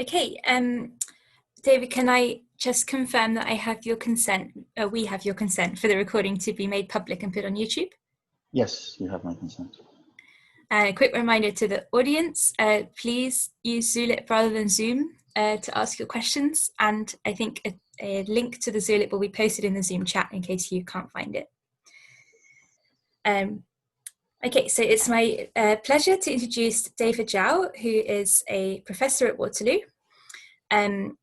Okay, David, can I just confirm that I have your consent, we have your consent for the recording to be made public and put on YouTube? Yes, you have my consent. A quick reminder to the audience, please use Zulip rather than Zoom to ask your questions. And I think a link to the Zulip will be posted in the Zoom chat in case you can't find it. Okay, so it's my pleasure to introduce David Jao, who is a professor at Waterloo.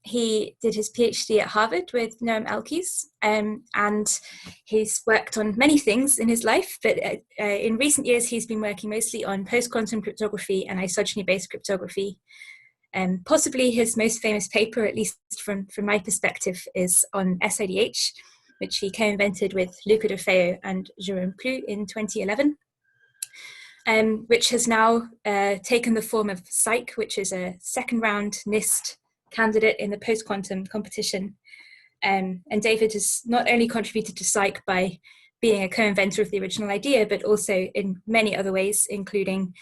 He did his PhD at Harvard with Noam Elkies, and he's worked on many things in his life, but in recent years he's been working mostly on post-quantum cryptography and isogeny-based cryptography. Possibly his most famous paper, at least from my perspective, is on SIDH, which he co-invented with Luca De Feo and Jérôme Cloux in 2011. Which has now taken the form of Psyc, which is a second round NIST candidate in the post-quantum competition. And David has not only contributed to Psych by being a co-inventor of the original idea, but also in many other ways, including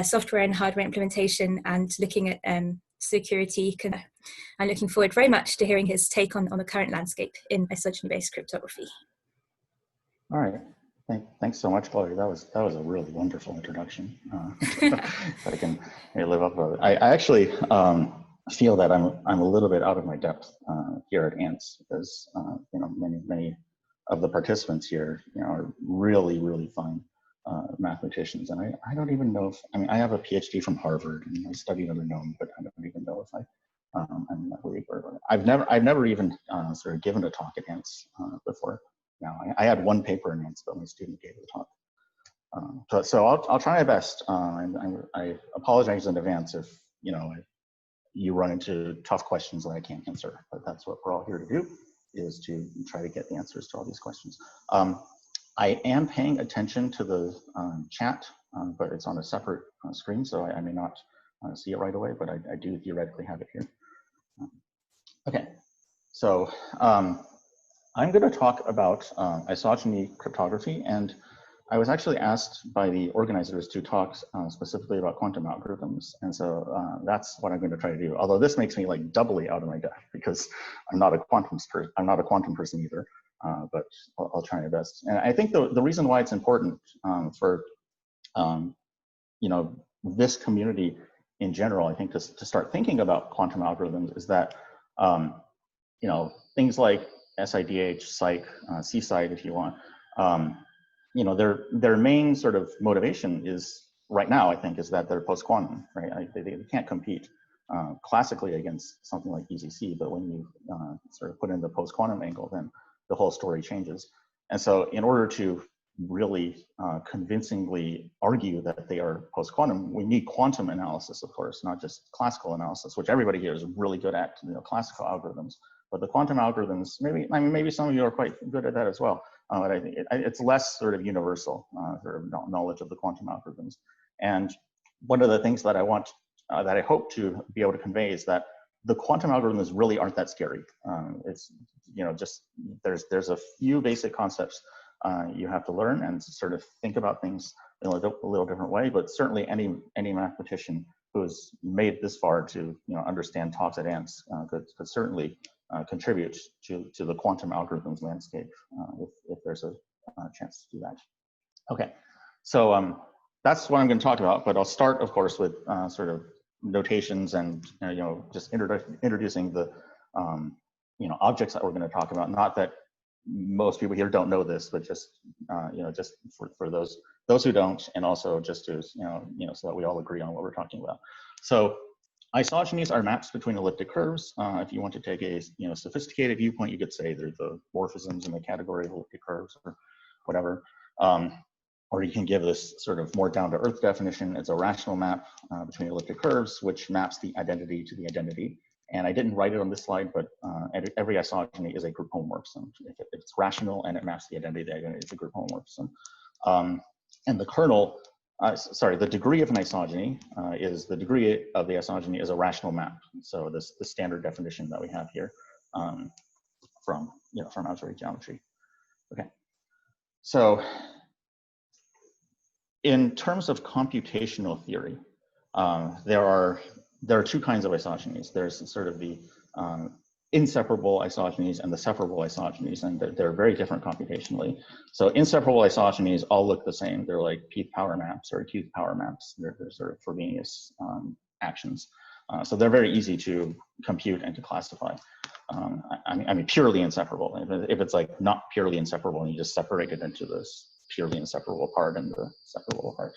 software and hardware implementation and looking at security. I'm looking forward very much to hearing his take on the current landscape in isogeny-based cryptography. All right. Thanks so much, Chloe. That was a really wonderful introduction. That I can live up to. I actually feel that I'm a little bit out of my depth here at ANTS because many of the participants here are really fine mathematicians, and I don't even know if I have a PhD from Harvard and I studied under Noam, but I don't even know if I'm that really good. I've never even sort of given a talk at ANTS before. Now, I had one paper in ANTS, but my student gave the talk. So I'll try my best. I apologize in advance if you run into tough questions that I can't answer, but that's what we're all here to do, is to try to get the answers to all these questions. I am paying attention to the chat, but it's on a separate screen, so I may not see it right away, but I do theoretically have it here. Okay, so I'm going to talk about isogeny cryptography, and I was actually asked by the organizers to talk specifically about quantum algorithms, and so that's what I'm going to try to do. Although this makes me like doubly out of my depth because I'm not a quantum person either, but I'll try my best. And I think the reason why it's important for this community in general, I think to start thinking about quantum algorithms is that things like SIDH, Psych, Seaside, if you want, their main sort of motivation is right now, I think, is that they're post-quantum, right? They can't compete classically against something like EZC, but when you sort of put in the post-quantum angle, then the whole story changes. And so in order to really convincingly argue that they are post-quantum, we need quantum analysis, of course, not just classical analysis, which everybody here is really good at, classical algorithms. But the quantum algorithms, maybe some of you are quite good at that as well. But I think it's less sort of universal sort of knowledge of the quantum algorithms. And one of the things that I want, that I hope to be able to convey is that the quantum algorithms really aren't that scary. It's just there's a few basic concepts you have to learn and sort of think about things in a little different way. But certainly any mathematician who has made this far to understand talks at ANTS could certainly contribute to the quantum algorithms landscape if there's a chance to do that. Okay, so that's what I'm going to talk about, but I'll start, of course, with sort of notations and just introducing the objects that we're going to talk about. Not that most people here don't know this, but just just for those who don't, and also just to so that we all agree on what we're talking about. So isogenies are maps between elliptic curves. If you want to take a sophisticated viewpoint, you could say they're the morphisms in the category of elliptic curves or whatever. Or you can give this sort of more down-to-earth definition. It's a rational map between elliptic curves, which maps the identity to the identity. And I didn't write it on this slide, but every isogeny is a group homomorphism. If it's rational and it maps the identity is a group homomorphism. And the kernel, the degree of an isogeny is the degree of the isogeny is a rational map. So the standard definition that we have here from algebraic geometry. Okay, so in terms of computational theory, there are there are two kinds of isogenies. There's sort of the inseparable isogenies and the separable isogenies, and they're very different computationally. So inseparable isogenies all look the same. They're like p power maps or q power maps. They're sort of Frobenius actions. So they're very easy to compute and to classify. I mean, purely inseparable. If it's like not purely inseparable and you just separate it into this purely inseparable part and the separable part.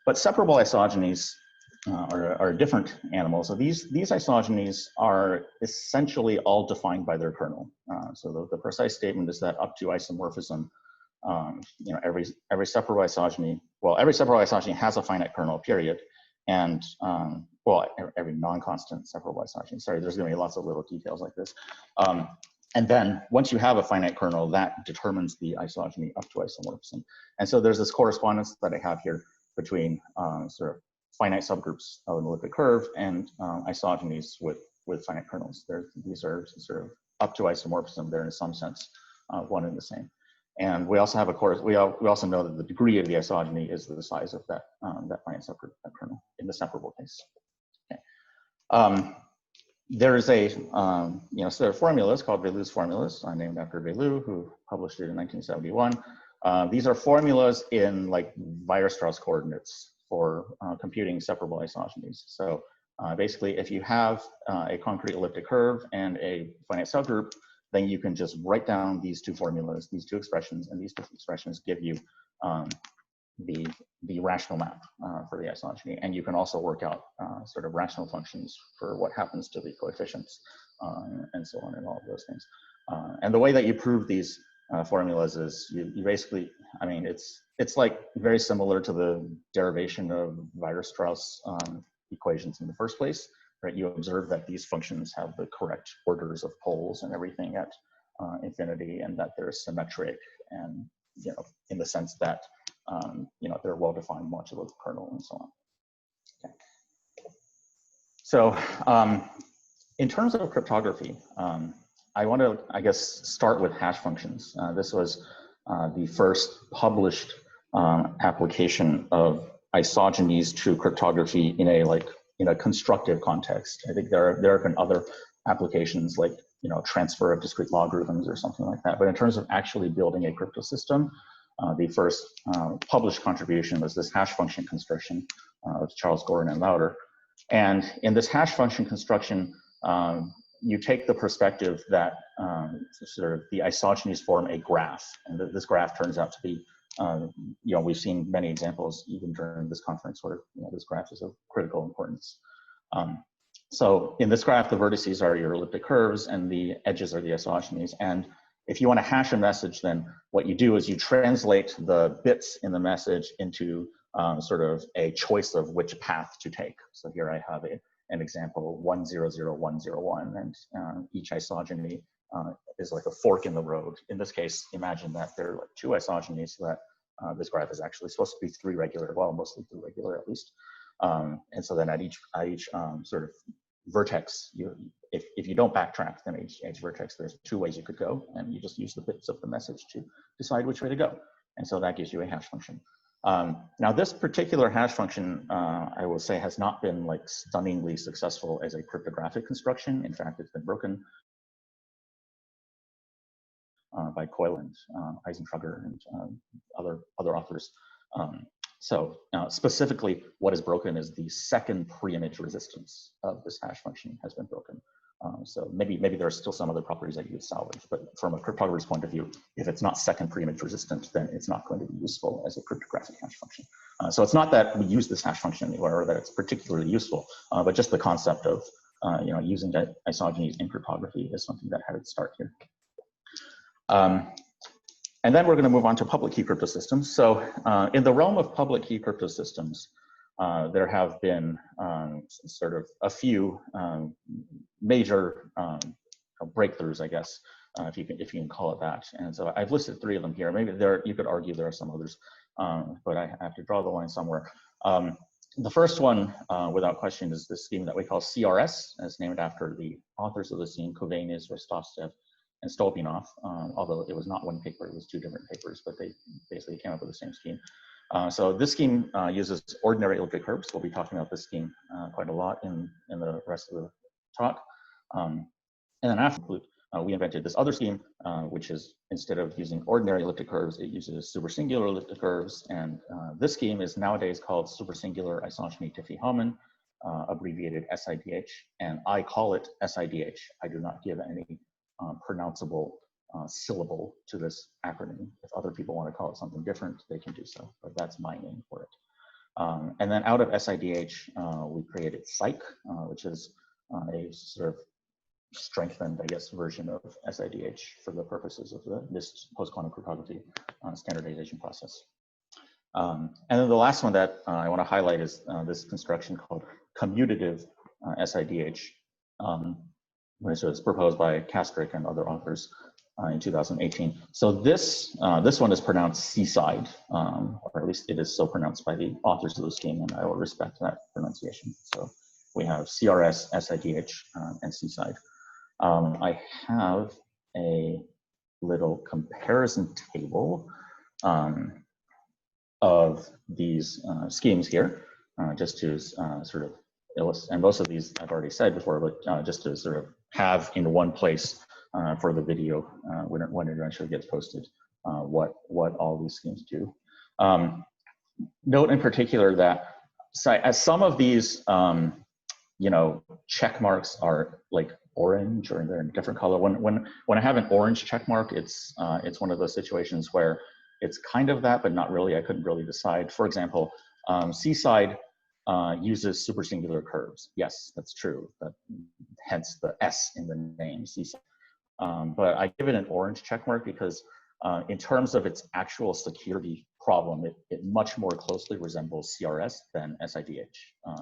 But separable isogenies are a different animal. So these isogenies are essentially all defined by their kernel. So the precise statement is that up to isomorphism, you know, every separable isogeny, well, every separable isogeny has a finite kernel, period. And well, every non-constant separable isogeny. Sorry, there's going to be lots of little details like this. And then once you have a finite kernel, that determines the isogeny up to isomorphism. And so there's this correspondence that I have here between sort of finite subgroups of an elliptic curve and isogenies with finite kernels. These are sort of up to isomorphism. They're in some sense one and the same. And we also have we also know that the degree of the isogeny is the size of that finite subgroup, that kernel, in the separable case. Okay. There is a set of formulas called Velu's formulas, named after Velu, who published it in 1971. These are formulas in like Weierstrass coordinates for computing separable isogenies. So basically, if you have a concrete elliptic curve and a finite subgroup, then you can just write down these two formulas, these two expressions, and these two expressions give you the rational map for the isogeny. And you can also work out sort of rational functions for what happens to the coefficients and so on and all of those things. And the way that you prove these formulas is you basically, I mean, it's like very similar to the derivation of Weierstrass equations in the first place, right? You observe that these functions have the correct orders of poles and everything at infinity, and that they're symmetric, and in the sense that they're well-defined modulo kernel and so on. Okay. So in terms of cryptography, I want to, I guess, start with hash functions. This was the first published application of isogenies to cryptography in a constructive context. I think there have been other applications like transfer of discrete logarithms or something like that. But in terms of actually building a crypto system, the first published contribution was this hash function construction of Charles Gorin and Lauder. And in this hash function construction, you take the perspective that sort of the isogenies form a graph, and this graph turns out to be, we've seen many examples even during this conference where this graph is of critical importance. So in this graph, the vertices are your elliptic curves and the edges are the isogenies. And if you want to hash a message, then what you do is you translate the bits in the message into sort of a choice of which path to take. So here I have an example 100101, and each isogeny is like a fork in the road. In this case, imagine that there are like two isogenies, so that this graph is actually supposed to be three regular, well, mostly three regular at least. And so then at each sort of vertex, if you don't backtrack, then each vertex, there's two ways you could go, and you just use the bits of the message to decide which way to go. And so that gives you a hash function. Now this particular hash function, I will say, has not been like stunningly successful as a cryptographic construction. In fact, it's been broken by Coyle and Eisentrager and other authors. So specifically, what is broken is the second pre-image resistance of this hash function has been broken. So maybe there are still some other properties that you could salvage, but from a cryptographer's point of view, if it's not second pre-image resistant, then it's not going to be useful as a cryptographic hash function. So it's not that we use this hash function anywhere or that it's particularly useful, but just the concept of using isogenies in cryptography is something that had its start here. And then we're going to move on to public key crypto systems. So in the realm of public key crypto systems, there have been sort of a few major breakthroughs, I guess, if you can call it that. And so I've listed three of them here. Maybe you could argue there are some others, but I have to draw the line somewhere. The first one, without question, is this scheme that we call CRS, and it's named after the authors of the scheme, Kovenis, Rostovtsev, and Stolpinov, although it was not one paper, it was two different papers, but they basically came up with the same scheme. So this scheme uses ordinary elliptic curves. We'll be talking about this scheme quite a lot in the rest of the talk. And then after we invented this other scheme, which is instead of using ordinary elliptic curves, it uses supersingular elliptic curves. And this scheme is nowadays called supersingular isogeny Diffie-Hellman, abbreviated SIDH. And I call it SIDH. I do not give any pronounceable syllable to this acronym. If other people want to call it something different, they can do so, but that's my name for it. And then out of SIDH, we created Psyc, which is a sort of strengthened, I guess, version of SIDH for the purposes of this post-quantum cryptography standardization process. And then the last one that I want to highlight is this construction called commutative SIDH, which was proposed by Kastrick and other authors in 2018. So this one is pronounced Seaside, or at least it is so pronounced by the authors of the scheme, and I will respect that pronunciation. So we have CRS, SIDH, and Seaside. I have a little comparison table of these schemes here, just to sort of illustrate, and most of these I've already said before, but just to sort of have in one place for the video when it eventually gets posted, what all these schemes do. Note in particular that as some of these check marks are like orange or they're in a different color. When I have an orange check mark, it's one of those situations where it's kind of that, but not really. I couldn't really decide. For example, Seaside uses supersingular curves. Yes, that's true. Hence the S in the name, Seaside. But I give it an orange check mark because in terms of its actual security problem, it much more closely resembles CRS than SIDH.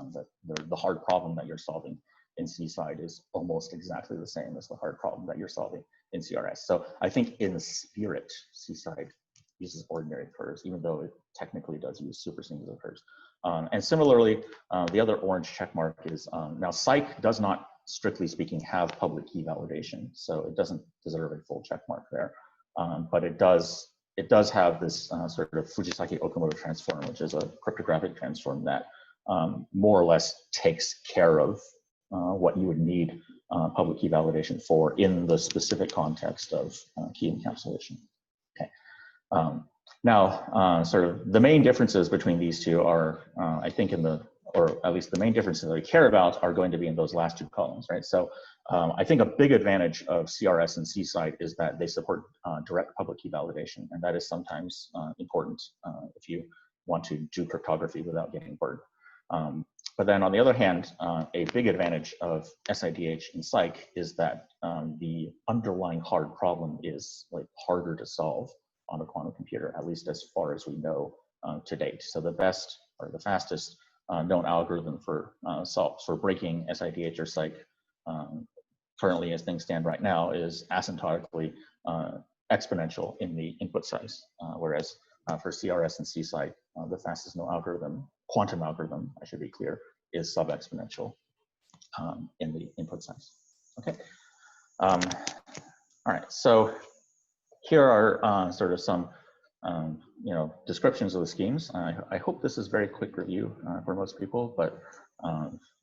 The hard problem that you're solving in Seaside is almost exactly the same as the hard problem that you're solving in CRS. So I think in spirit, Seaside uses ordinary curves, even though it technically does use supersingular curves. And similarly, the other orange check mark is, now Psych does not, strictly speaking, have public key validation, so it doesn't deserve a full check mark there. But it does have this sort of Fujisaki Okamoto transform, which is a cryptographic transform that more or less takes care of what you would need public key validation for in the specific context of key encapsulation. Okay. Now, sort of the main differences between these two are, I think, or at least the main differences that I care about are going to be in those last two columns, right? So I think a big advantage of CRS and Seaside is that they support direct public key validation, and that is sometimes important if you want to do cryptography without getting burned. But then on the other hand, a big advantage of SIDH and Psych is that the underlying hard problem is like harder to solve on a quantum computer, at least as far as we know to date. So the best or the fastest known algorithm for breaking SIDH or Psych currently as things stand right now is asymptotically exponential in the input size, whereas for CRS and Seaside, the fastest known algorithm, quantum algorithm, I should be clear, is sub-exponential in the input size. Okay. All right. So here are sort of some descriptions of the schemes. I hope this is very quick review for most people, but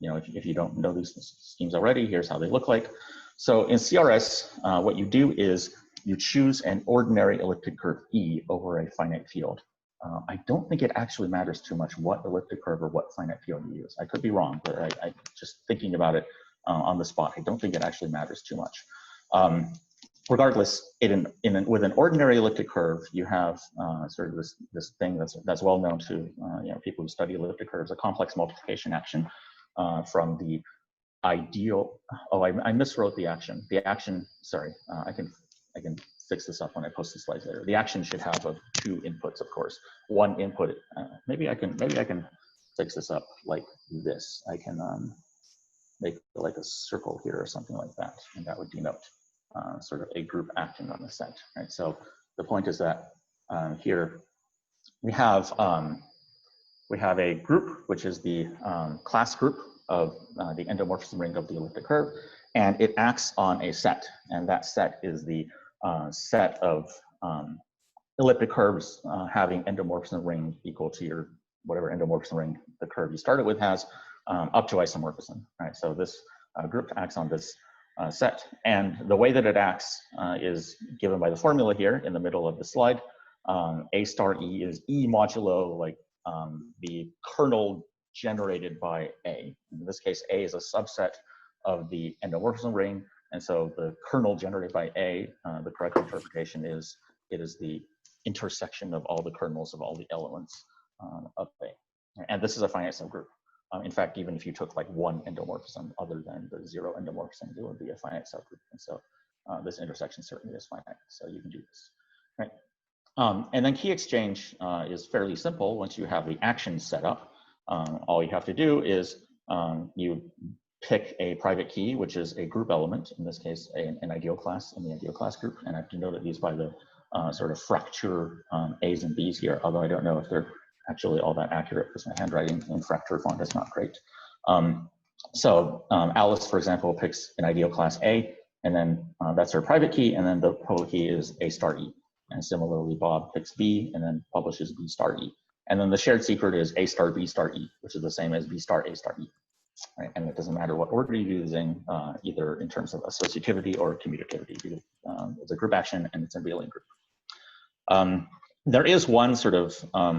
if you don't know these schemes already, here's how they look like. So in CRS, what you do is you choose an ordinary elliptic curve E over a finite field. I don't think it actually matters too much what elliptic curve or what finite field you use. I could be wrong, but I just thinking about it on the spot, I don't think it actually matters too much. Regardless, with an ordinary elliptic curve, you have sort of this thing that's well known to people who study elliptic curves, a complex multiplication action from the ideal. Oh, I miswrote the action. The action. Sorry, I can fix this up when I post the slides later. The action should have two inputs, of course. One input. Maybe I can fix this up like this. I can make like a circle here or something like that, and that would denote sort of a group acting on the set, right? So the point is that here we have a group, which is the class group of the endomorphism ring of the elliptic curve, and it acts on a set, and that set is the set of elliptic curves having endomorphism ring equal to your whatever endomorphism ring the curve you started with has, up to isomorphism, right? So this group acts on this set, and the way that it acts is given by the formula here in the middle of the slide. A star E is E modulo like the kernel generated by A. In this case, A is a subset of the endomorphism ring, and so the kernel generated by A, the correct interpretation is it is the intersection of all the kernels of all the elements of A. And this is a finite subgroup. In fact, even if you took like one endomorphism other than the zero endomorphism, it would be a finite subgroup. And so this intersection certainly is finite, so you can do this, right? And then key exchange is fairly simple. Once you have the action set up, all you have to do is you pick a private key, which is a group element, in this case, an ideal class in the ideal class group. And I've denoted these by the sort of fracture A's and B's here, although I don't know if they're actually all that accurate because my handwriting in fracture font is not great. Alice, for example, picks an ideal class A, and then that's her private key, and then the public key is A star E. And similarly, Bob picks B and then publishes B star E. And then the shared secret is A star B star E, which is the same as B star A star E. Right? And it doesn't matter what order you're using, either in terms of associativity or commutativity, because it's a group action and it's a abelian group. There is one sort of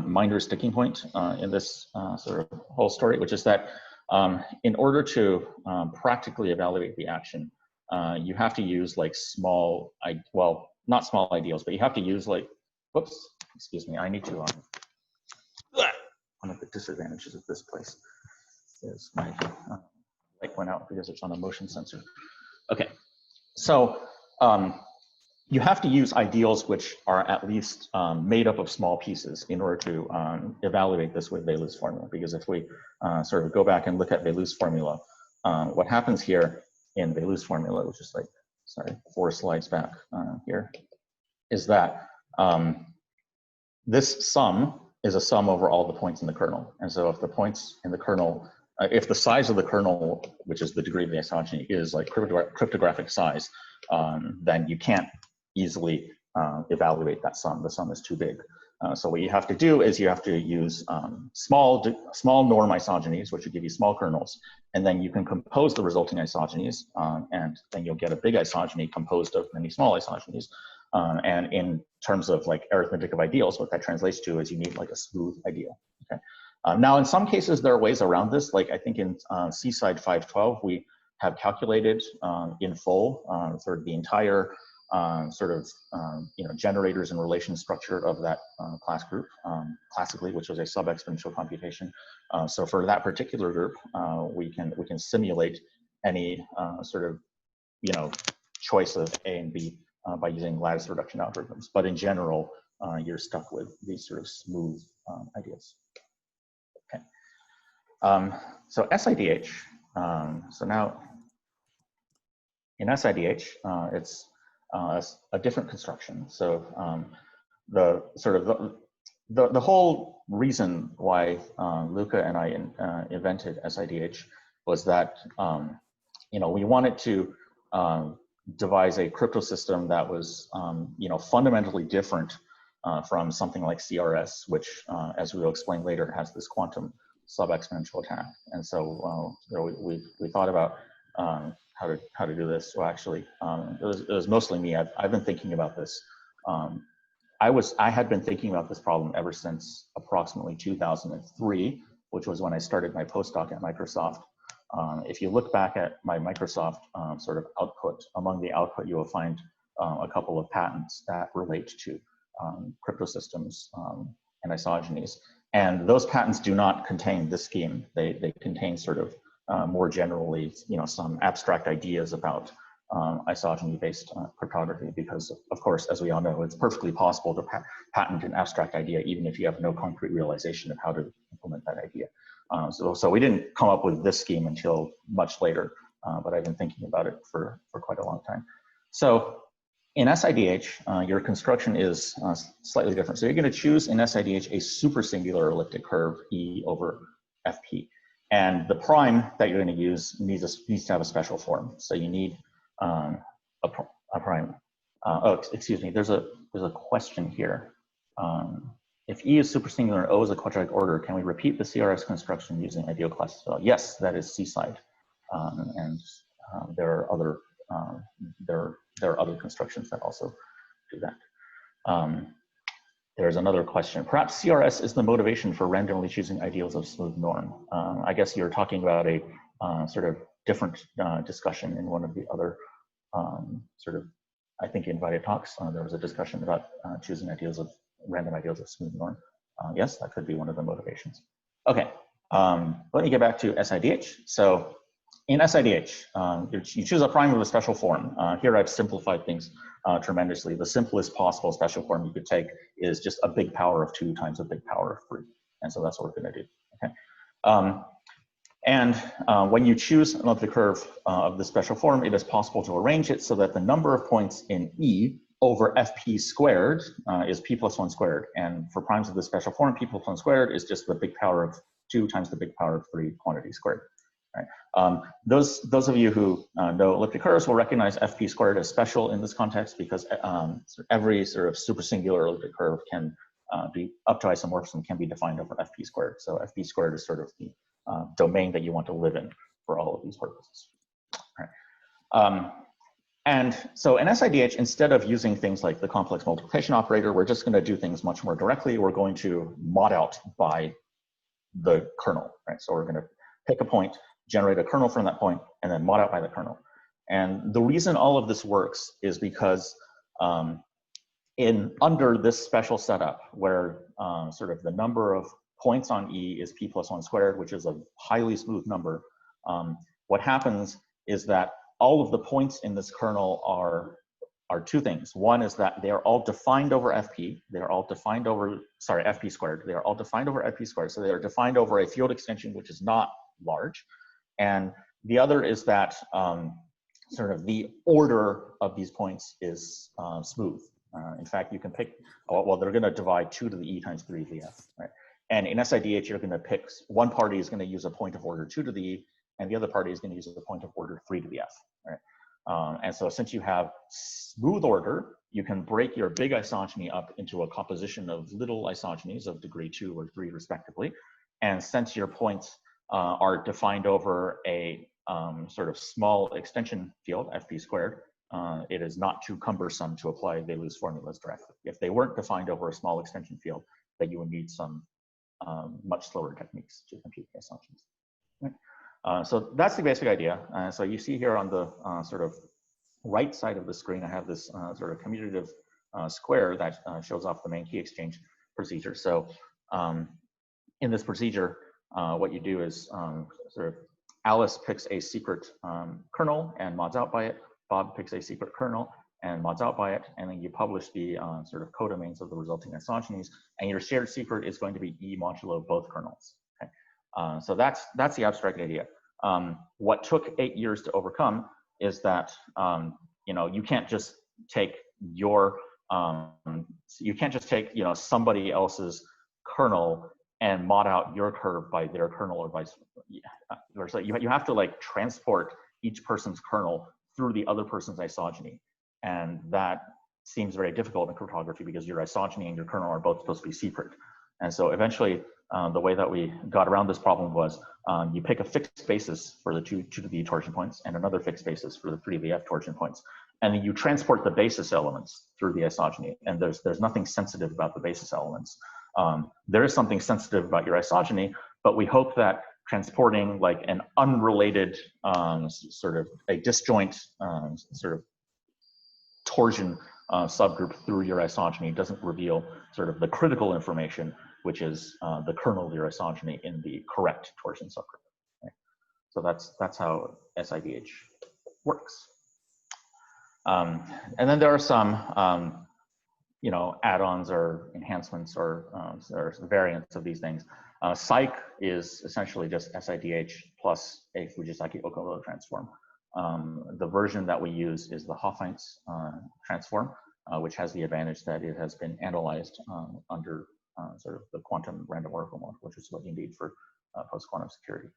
minor sticking point in this sort of whole story, which is that in order to practically evaluate the action, you have to use like small, well, not small ideals, but you have to use like, whoops, excuse me, I need to, one of the disadvantages of this place is my light went out because it's on a motion sensor. Okay, so you have to use ideals which are at least made up of small pieces in order to evaluate this with Velu's formula. Because if we sort of go back and look at Velu's formula, what happens here in Velu's formula, which is like, sorry, 4 slides back here, is that this sum is a sum over all the points in the kernel. And so if the points in the kernel, if the size of the kernel, which is the degree of the isogeny, is like cryptographic size, then you can't easily evaluate that sum. The sum is too big. So what you have to do is you have to use small norm isogenies, which will give you small kernels, and then you can compose the resulting isogenies, and then you'll get a big isogeny composed of many small isogenies. And in terms of like arithmetic of ideals, what that translates to is you need like a smooth ideal. Okay. Now, in some cases, there are ways around this. Like I think in Seaside 512, we have calculated in full sort of the entire generators and relation structure of that class group classically, which was a sub-exponential computation. So for that particular group, we can simulate any sort of choice of A and B by using lattice reduction algorithms. But in general, you're stuck with these sort of smooth ideals. Okay. So SIDH. So now in SIDH, it's a different construction. So the whole reason why Luca and I invented SIDH was that we wanted to devise a crypto system that was fundamentally different from something like CRS, which as we will explain later has this quantum sub-exponential attack. And so we thought about how to do this. Well, actually, it was mostly me. I've been thinking about this. I had been thinking about this problem ever since approximately 2003, which was when I started my postdoc at Microsoft. If you look back at my Microsoft sort of output, among the output you will find a couple of patents that relate to crypto systems and isogenies. And those patents do not contain this scheme. They contain sort of more generally, some abstract ideas about isogeny-based cryptography, because of course, as we all know, it's perfectly possible to patent an abstract idea, even if you have no concrete realization of how to implement that idea. So we didn't come up with this scheme until much later, but I've been thinking about it for quite a long time. So in SIDH, your construction is slightly different. So you're going to choose in SIDH a super singular elliptic curve E over FP. And the prime that you're going to use needs to have a special form. So you need a prime. Oh, excuse me. There's a question here. If E is supersingular and O is a quadratic order, can we repeat the CRS construction using ideal classes? Well, yes, that is Seaside, there are other there are other constructions that also do that. There's another question. Perhaps CRS is the motivation for randomly choosing ideals of smooth norm. I guess you're talking about a sort of different discussion in one of the other sort of, I think, invited talks. There was a discussion about choosing random ideals of smooth norm. Yes, that could be one of the motivations. Okay, let me get back to SIDH. So in SIDH, you choose a prime of a special form. Here I've simplified things tremendously. The simplest possible special form you could take is just a big power of 2 times a big power of 3. And so that's what we're going to do. Okay. When you choose an elliptic curve of the special form, it is possible to arrange it so that the number of points in E over fp squared is p plus 1 squared. And for primes of the special form, p plus 1 squared is just the big power of 2 times the big power of 3 quantity squared. Right. Those of you who know elliptic curves will recognize fp squared as special in this context because every sort of supersingular elliptic curve can be up to isomorphism can be defined over fp squared. So fp squared is sort of the domain that you want to live in for all of these purposes. Right. And so in SIDH, instead of using things like the complex multiplication operator, we're just going to do things much more directly. We're going to mod out by the kernel. Right. So we're going to pick a point, generate a kernel from that point, and then mod out by the kernel. And the reason all of this works is because under this special setup where sort of the number of points on E is p plus 1 squared, which is a highly smooth number, what happens is that all of the points in this kernel are 2 things. One is that they are all defined over fp. They are all defined over, sorry, fp squared. They are all defined over fp squared. So they are defined over a field extension which is not large. And the other is that sort of the order of these points is smooth. In fact, you can pick, well, they're going to divide 2 to the e times 3 to the f, right? And in SIDH, you're going to pick, one party is going to use a point of order 2 to the e, and the other party is going to use a point of order 3 to the f, right? And so since you have smooth order, you can break your big isogeny up into a composition of little isogenies of degree 2 or 3 respectively. And since your points are defined over a sort of small extension field, fp squared, it is not too cumbersome to apply Velu's formulas directly. If they weren't defined over a small extension field, then you would need some much slower techniques to compute the assumptions. Right? So that's the basic idea. So you see here on the sort of right side of the screen, I have this sort of commutative square that shows off the main key exchange procedure. So in this procedure, what you do is sort of Alice picks a secret kernel and mods out by it. Bob picks a secret kernel and mods out by it. And then you publish the sort of codomains of the resulting isogenies. And your shared secret is going to be E modulo both kernels. Okay? So that's the abstract idea. What took 8 years to overcome is that you can't just take your somebody else's kernel and mod out your curve by their kernel or vice versa. You have to like transport each person's kernel through the other person's isogeny, and that seems very difficult in cryptography because your isogeny and your kernel are both supposed to be secret. And so eventually, the way that we got around this problem was you pick a fixed basis for the 2 to the e torsion points and another fixed basis for the 3 to the f torsion points. And then you transport the basis elements through the isogeny. And there's nothing sensitive about the basis elements. There is something sensitive about your isogeny, but we hope that transporting like an unrelated sort of a disjoint sort of torsion subgroup through your isogeny doesn't reveal sort of the critical information, which is the kernel of your isogeny in the correct torsion subgroup. Okay? So that's how SIDH works. And then there are some add-ons or enhancements or variants of these things. Psych is essentially just SIDH plus a Fujisaki Okamoto transform. The version that we use is the Hofheinz transform, which has the advantage that it has been analyzed under sort of the quantum random oracle model, which is what you need for post-quantum security.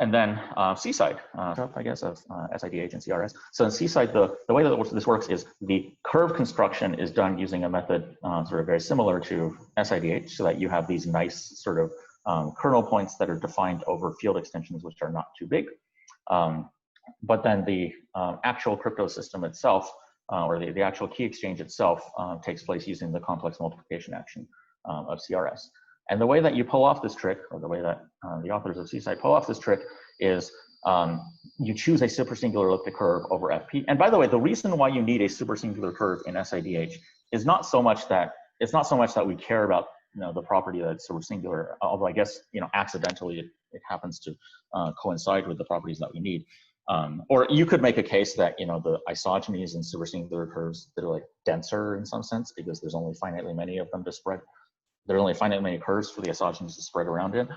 And then Seaside, I guess, of SIDH and CRS. So in Seaside, the way that this works is the curve construction is done using a method sort of very similar to SIDH, so that you have these nice sort of kernel points that are defined over field extensions, which are not too big. But then the actual crypto system itself, or the actual key exchange itself, takes place using the complex multiplication action of CRS. And the way that you pull off this trick, or the way that the authors of Seaside pull off this trick, is you choose a supersingular elliptic curve over FP. And by the way, the reason why you need a supersingular curve in SIDH is not so much that we care about the property that it's supersingular, although I guess accidentally it happens to coincide with the properties that we need. Or you could make a case that the isogenies in supersingular curves, they're like denser in some sense because there's only finitely many of them to spread. There are only finitely many curves for the isogenies to spread around in.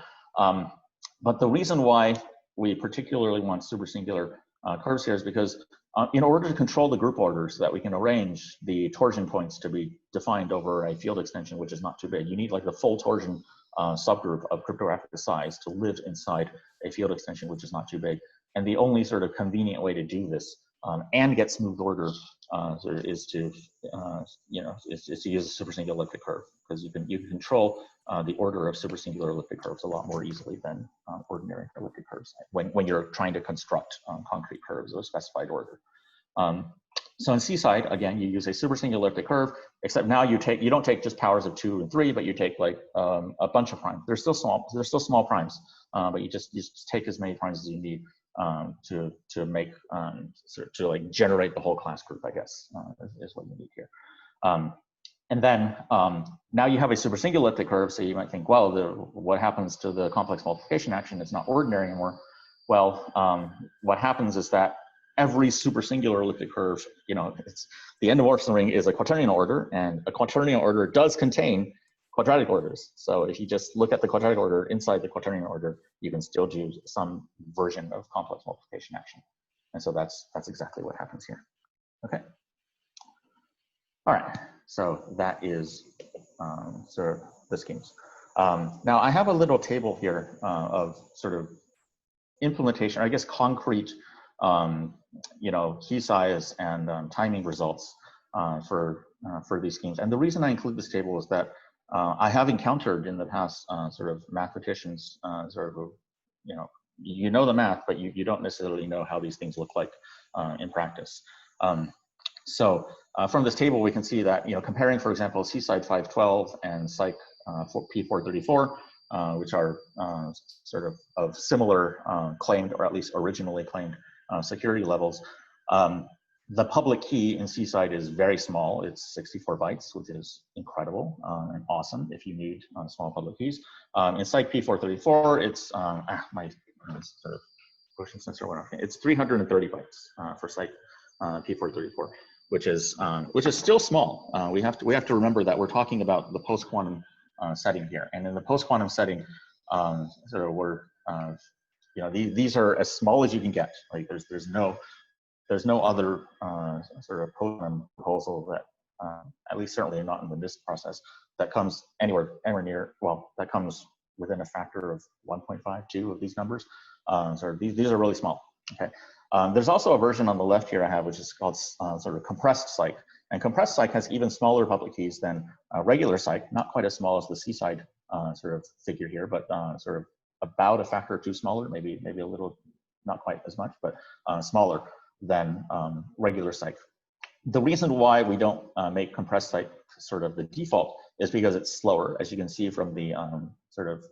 But the reason why we particularly want supersingular curves here is because in order to control the group orders so that we can arrange the torsion points to be defined over a field extension which is not too big, you need like the full torsion subgroup of cryptographic size to live inside a field extension which is not too big. And the only sort of convenient way to do this and get smooth order is to use a supersingular elliptic curve, because you can control the order of supersingular elliptic curves a lot more easily than ordinary elliptic curves when you're trying to construct concrete curves of a specified order. So in Seaside, again, you use a supersingular elliptic curve, except now you don't take just powers of 2 and 3, but you take like a bunch of primes. They're still small primes, but you just take as many primes as you need to make to like generate the whole class group, I guess, is what you need here. And then now you have a supersingular elliptic curve, so you might think, well, what happens to the complex multiplication action? It's not ordinary anymore. Well, what happens is that every supersingular elliptic curve, the endomorphism ring is a quaternion order, and a quaternion order does contain quadratic orders. So if you just look at the quadratic order inside the quaternion order, you can still do some version of complex multiplication action. And so that's exactly what happens here. Okay. All right. So that is sort of the schemes. Now I have a little table here of sort of implementation, or I guess concrete, key size and timing results for these schemes. And the reason I include this table is that I have encountered in the past sort of mathematicians, you know the math, but you don't necessarily know how these things look like in practice. So from this table, we can see that, comparing, for example, Seaside 512 and Psyc P434, which are sort of similar claimed, or at least originally claimed, security levels. The public key in Seaside is very small. It's 64 bytes, which is incredible and awesome if you need small public keys. In Psych P434, it's my sort of motion sensor went off. It's 330 bytes for Psych P434, which is still small. We have to remember that we're talking about the post-quantum setting here, and in the post-quantum setting, these are as small as you can get. Like there's no other sort of proposal that, at least certainly not in the NIST process, that comes anywhere near, well, that comes within a factor of 1.52 of these numbers. So these are really small. Okay. There's also a version on the left here I have, which is called sort of compressed Psych. And compressed Psych has even smaller public keys than regular Psych, not quite as small as the Seaside sort of figure here, but sort of about a factor or 2 smaller, maybe a little, not quite as much, but smaller than regular Psych. The reason why we don't make compressed Psych sort of the default is because it's slower, as you can see from the sort of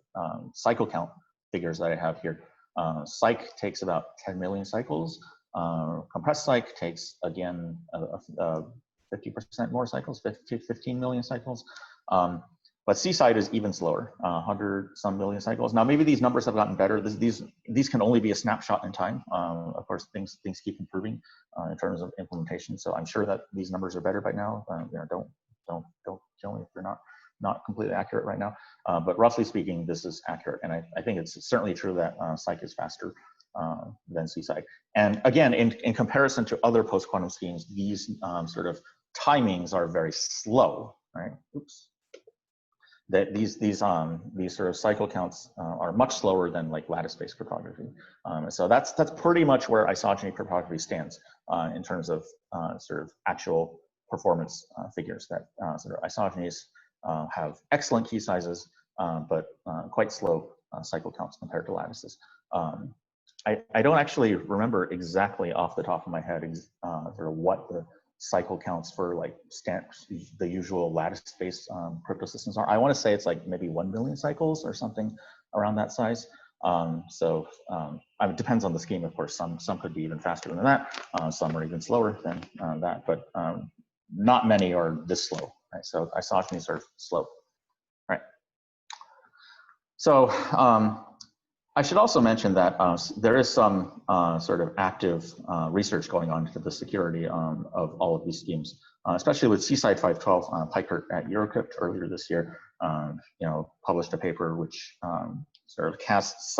cycle count figures that I have here. Psych takes about 10 million cycles. Compressed Psych takes, again, 50% more cycles, 15 million cycles. But Seaside is even slower, 100-some million cycles. Now, maybe these numbers have gotten better. These can only be a snapshot in time. Of course, things keep improving in terms of implementation. So I'm sure that these numbers are better by now. Don't kill me if they're not completely accurate right now. But roughly speaking, this is accurate. And I think it's certainly true that Psych is faster than Seaside. And again, in comparison to other post-quantum schemes, these sort of timings are very slow, right? Oops. that these sort of cycle counts are much slower than like lattice-based cryptography. So that's pretty much where isogeny cryptography stands in terms of sort of actual performance figures. That sort of isogenies have excellent key sizes, but quite slow cycle counts compared to lattices. I don't actually remember exactly off the top of my head sort of what the cycle counts for like the usual lattice-based crypto systems are. I want to say it's like maybe 1 million cycles or something around that size. I mean, it depends on the scheme, of course. Some could be even faster than that. Some are even slower than that, but not many are this slow. Right? So isogenies are slow. Right. So I should also mention that there is some sort of active research going on into the security of all of these schemes, especially with Seaside 512. Pikert at Eurocrypt earlier this year, published a paper which sort of casts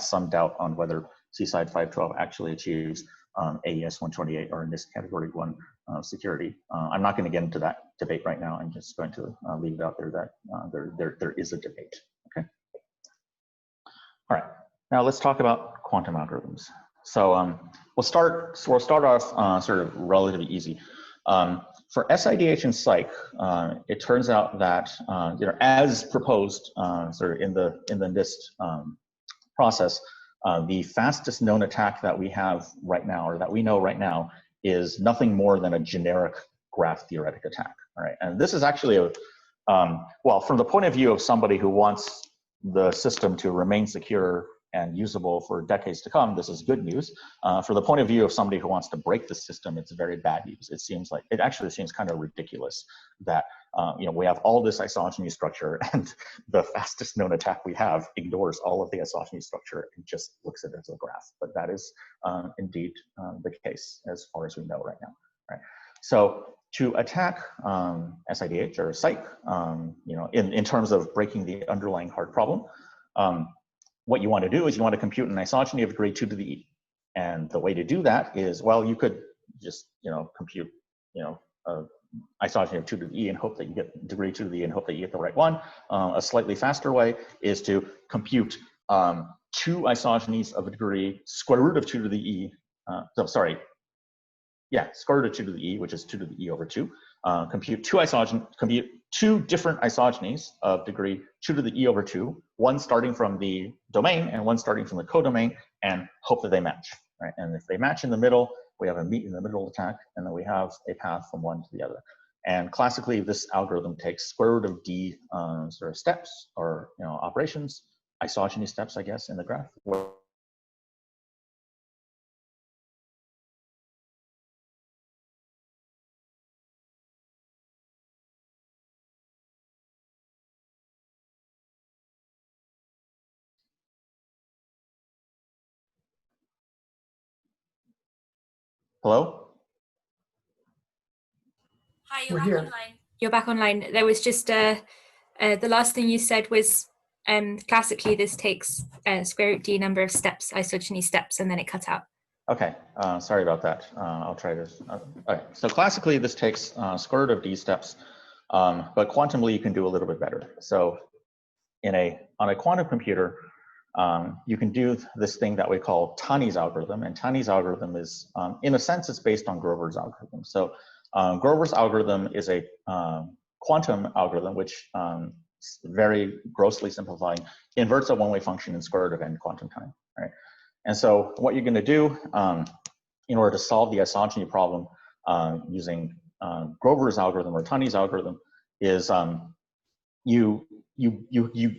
some doubt on whether Seaside 512 actually achieves AES 128 or in this category 1 security. I'm not going to get into that debate right now. I'm just going to leave it out there that there is a debate. Okay. All right, now let's talk about quantum algorithms. So we'll start off sort of relatively easy. For SIDH and Psych, it turns out that as proposed sort of in the NIST process, the fastest known attack that we have right now, or that we know right now, is nothing more than a generic graph theoretic attack. All right, and this is actually well, from the point of view of somebody who wants the system to remain secure and usable for decades to come, this is good news. For the point of view of somebody who wants to break the system, it's very bad news. It actually seems kind of ridiculous that we have all this isogeny structure, and the fastest known attack we have ignores all of the isogeny structure and just looks at it as a graph. But that is indeed the case as far as we know right now. Right. So to attack SIDH or Psych, in terms of breaking the underlying hard problem, what you want to do is you want to compute an isogeny of degree 2 to the e. And the way to do that is, well, you could just compute isogeny of 2 to the e and hope that you get degree 2 to the e and hope that you get the right one. A slightly faster way is to compute 2 isogenies of a degree square root of 2 to the e. Square root of 2 to the e, which is 2 to the e over 2. Compute two different isogenies of degree 2 to the e over 2, one starting from the domain and one starting from the codomain, and hope that they match. Right? And if they match in the middle, we have a meet in the middle attack, and then we have a path from one to the other. And classically, this algorithm takes square root of d sort of steps or operations, isogeny steps, I guess, in the graph. Hello? Hi, you're back online. You're back online. There was just the last thing you said was classically this takes square root d number of steps, isogeny steps, and then it cut out. Okay, sorry about that. I'll try to. Okay, so classically this takes square root of d steps, but quantumly you can do a little bit better. So on a quantum computer, you can do this thing that we call Tani's algorithm, and Tani's algorithm is, in a sense, it's based on Grover's algorithm. So Grover's algorithm is a quantum algorithm, which, very grossly simplifying, inverts a one-way function in square root of n quantum time. Right? And so what you're going to do in order to solve the isogeny problem using Grover's algorithm or Tani's algorithm is you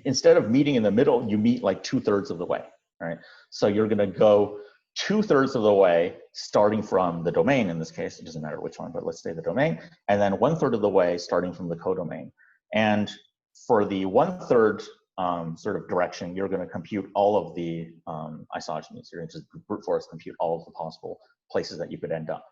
instead of meeting in the middle, you meet like 2/3 of the way, right? So you're going to go 2/3 of the way, starting from the domain. In this case, it doesn't matter which one, but let's say the domain, and then 1/3 of the way, starting from the codomain. And for the 1/3 sort of direction, you're going to compute all of the isogenies. You're going to just brute force compute all of the possible places that you could end up.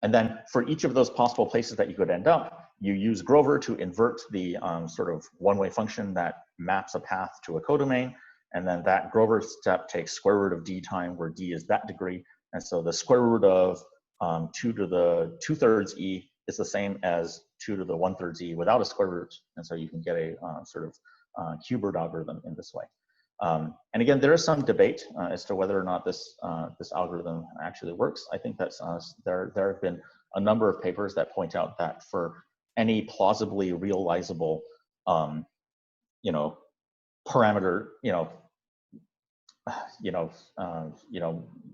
And then for each of those possible places that you could end up, you use Grover to invert the sort of one-way function that maps a path to a codomain. And then that Grover step takes square root of d time, where d is that degree. And so the square root of 2 to the 2/3 e is the same as 2 to the 1/3 z without a square root. And so you can get a sort of Q-bird algorithm in this way. And again, there is some debate as to whether or not this algorithm actually works. I think that there have been a number of papers that point out that for any plausibly realizable, parameter,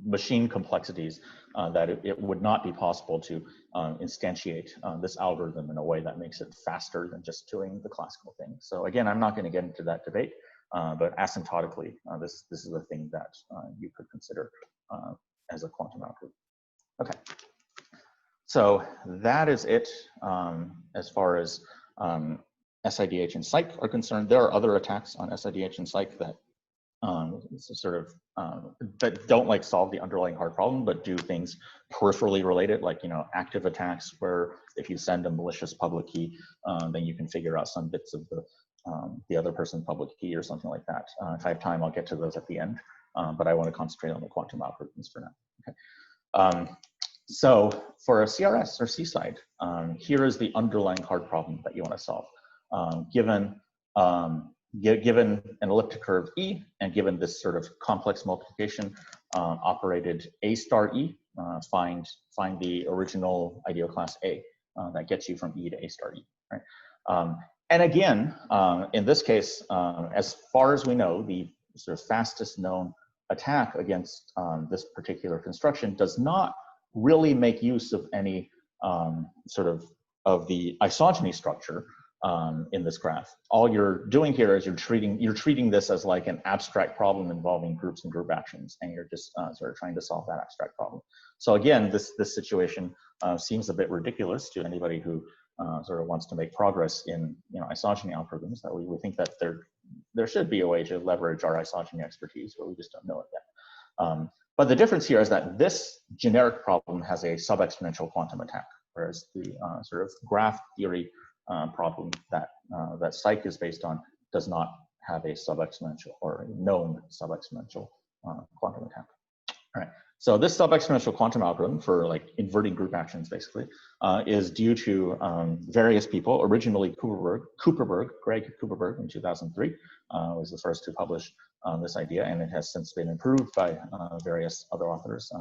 machine complexities, that it would not be possible to instantiate this algorithm in a way that makes it faster than just doing the classical thing. So again, I'm not going to get into that debate, but asymptotically, this is a thing that you could consider as a quantum algorithm. Okay, so that is it as far as SIDH and Psych are concerned. There are other attacks on SIDH and Psych that that don't solve the underlying hard problem, but do things peripherally related, like active attacks, where if you send a malicious public key, then you can figure out some bits of the other person's public key or something like that. If I have time, I'll get to those at the end, but I want to concentrate on the quantum algorithms for now. Okay. So for a CRS or Seaside, here is the underlying hard problem that you want to solve. Given an elliptic curve E, and given this sort of complex multiplication operated A star E, find the original ideal class A that gets you from E to A star E, right? And again, in this case, as far as we know, the sort of fastest known attack against this particular construction does not really make use of any of the isogeny structure in this graph. All you're doing here is you're treating this as like an abstract problem involving groups and group actions, and you're just sort of trying to solve that abstract problem. So again, this situation seems a bit ridiculous to anybody who sort of wants to make progress in isogeny algorithms. That we think that there should be a way to leverage our isogeny expertise, but we just don't know it yet. But the difference here is that this generic problem has a sub-exponential quantum attack, whereas the sort of graph theory problem that Psych is based on does not have a sub-exponential or a known sub-exponential quantum attack. All right. So this sub-exponential quantum algorithm for inverting group actions basically is due to various people. Originally, Greg Kuperberg in 2003 was the first to publish this idea, and it has since been improved by various other authors,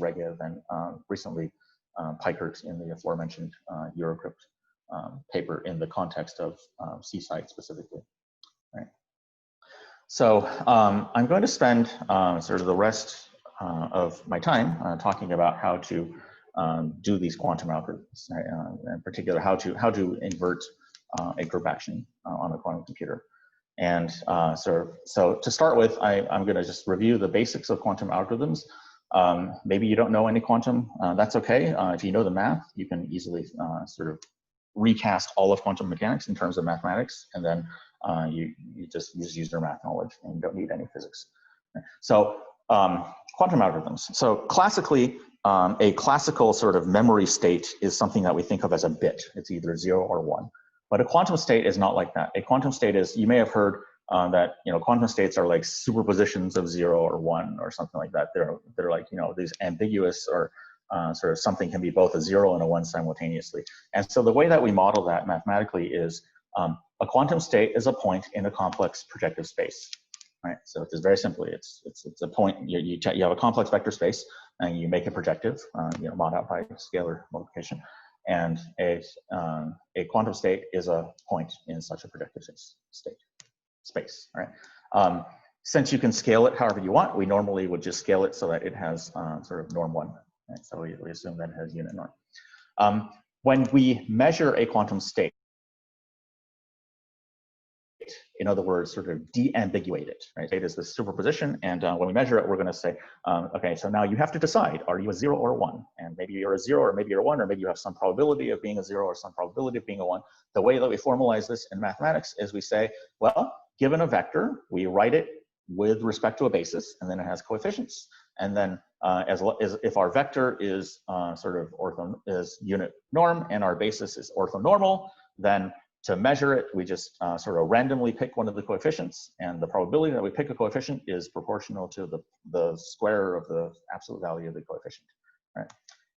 Regev and recently Pikert in the aforementioned Eurocrypt paper in the context of Seaside specifically. Right. So I'm going to spend sort of the rest of my time talking about how to do these quantum algorithms, right? In particular, how to invert a group action on a quantum computer. And so to start with, I'm going to just review the basics of quantum algorithms. Maybe you don't know any quantum, that's okay. If you know the math, you can easily sort of recast all of quantum mechanics in terms of mathematics, and then you just use your math knowledge and you don't need any physics. So quantum algorithms. So classically, a classical sort of memory state is something that we think of as a bit. It's either 0 or 1. But a quantum state is not like that. A quantum state is, you may have heard that quantum states are like superpositions of 0 or 1 or something like that. They're like these ambiguous, or sort of something can be both a 0 and a 1 simultaneously. And so the way that we model that mathematically is a quantum state is a point in a complex projective space. Right, so it's very simply, it's a point. You have a complex vector space, and you make it projective, mod out by scalar multiplication, and a quantum state is a point in such a projective space. Right. Since you can scale it however you want, we normally would just scale it so that it has sort of norm 1. Right? So we assume that it has unit norm. When we measure a quantum state, in other words, sort of de-ambiguate it, right? It is this superposition, and when we measure it, we're going to say, okay, so now you have to decide, are you a 0 or a 1? And maybe you're a 0, or maybe you're a 1, or maybe you have some probability of being a 0 or some probability of being a 1. The way that we formalize this in mathematics is we say, well, given a vector, we write it with respect to a basis, and then it has coefficients. And then as if our vector is is unit norm and our basis is orthonormal, then to measure it, we just sort of randomly pick one of the coefficients, and the probability that we pick a coefficient is proportional to the square of the absolute value of the coefficient, right?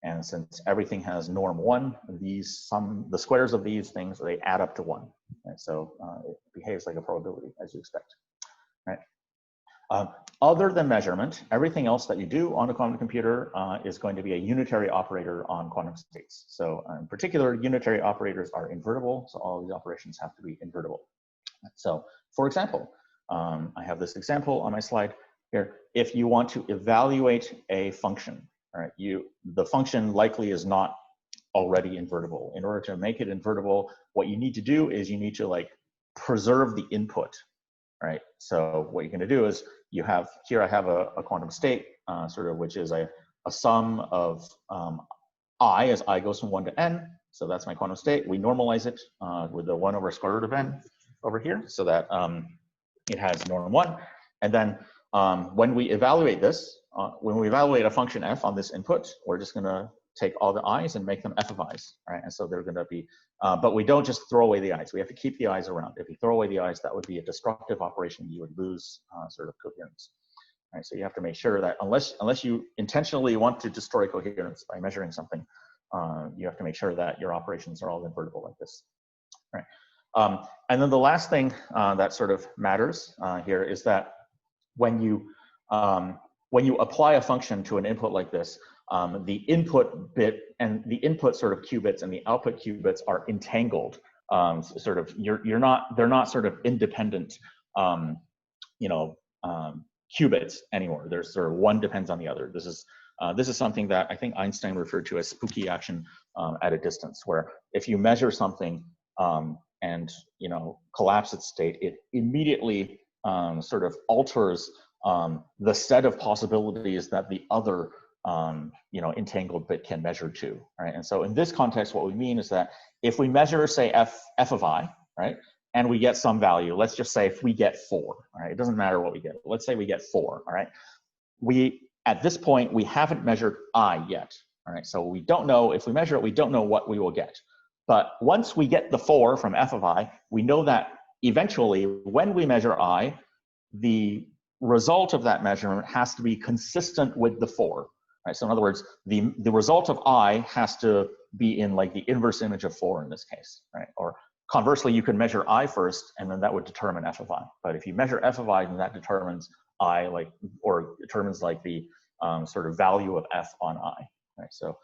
And since everything has norm 1, the squares of these things, they add up to 1. Right? So it behaves like a probability, as you expect. Right? Other than measurement, everything else that you do on a quantum computer is going to be a unitary operator on quantum states. So in particular, unitary operators are invertible, so all of these operations have to be invertible. So for example, I have this example on my slide here. If you want to evaluate a function, all right, the function likely is not already invertible. In order to make it invertible, what you need to do is you need to like preserve the input. Right. So what you're going to do is you have here, I have a quantum state sort of, which is a sum of I as I goes from 1 to n. So that's my quantum state. We normalize it with the 1 over square root of n over here so that it has norm 1. And then when we evaluate this, when we evaluate a function f on this input, we're just going to take all the i's and make them f of i's, right? And so they're going to be, but we don't just throw away the i's. We have to keep the i's around. If you throw away the i's, that would be a destructive operation. You would lose sort of coherence, right? So you have to make sure that unless you intentionally want to destroy coherence by measuring something, you have to make sure that your operations are all invertible like this, right? And then the last thing that sort of matters here is that when you apply a function to an input like this, the input bit and the input sort of qubits and the output qubits are entangled. Sort of, they're not sort of independent, qubits anymore. There's sort of one depends on the other. This is something that I think Einstein referred to as spooky action at a distance, where if you measure something and collapse its state, it immediately sort of alters the set of possibilities that the other entangled bit can measure to, right? And so in this context, what we mean is that if we measure, say, f of I, right, and we get some value, let's just say if we get 4, right, it doesn't matter what we get. Let's say we get 4, all right? At this point, we haven't measured I yet, all right? So we don't know, if we measure it, we don't know what we will get. But once we get the 4 from f of I, we know that eventually, when we measure I, the result of that measurement has to be consistent with the 4. Right? So in other words, the result of I has to be in like the inverse image of 4 in this case, right? Or conversely, you can measure I first, and then that would determine f of I. But if you measure f of I, then that determines I, or determines like the sort of value of f on I, right? So